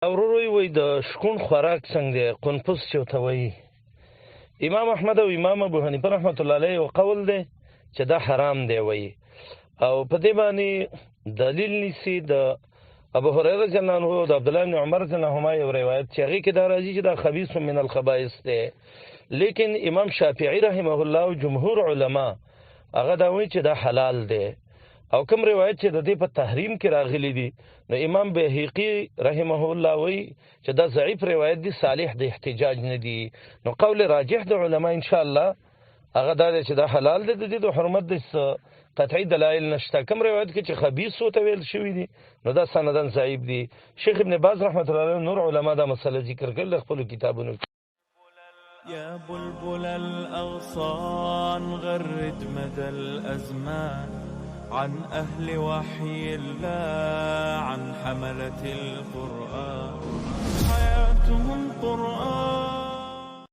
ورورو وي د شکون خوراک څنګه دی قنفس چې ورته وایي. امام احمد او امام ابو حنیفه رحمت الله علیه یو قول دی چې دا حرام دی وایي، او په دې باندې دلیل نیسي د ابو هریره رضی الله عنه او د عبدالله بن عمر رضی الله عنهما یو روایت چې هغې کې دا راځي چې دا خبیث من الخبائث دی. لیکن امام شافعي رحمه الله او جمهور علما هغه دا وایي چې دا حلال دی. او کوم روایت چې د دې په تحریم کې راغلی دي نو امام بهقي رحمه الله وایي چې دا ضعیف روایت دي، صالح د احتجاج نه دي. نو قول راجح د علما ان شاء الله هغه دا دی چې دا حلال دی، د دې د حرمت د قطعي دلایل نشته. کوم روایت کې چې خبیث ورته ویل شوي دي نو دا سندن ضعیف دي. شیخ ابن باز رحمت الله علیه نور علما دا مسله ذکر کړل د خپلو کتابونو کې. يا بلبل الأغصان غرد مدى الأزمان عن أهل وحي الله، عن حملة القرآن.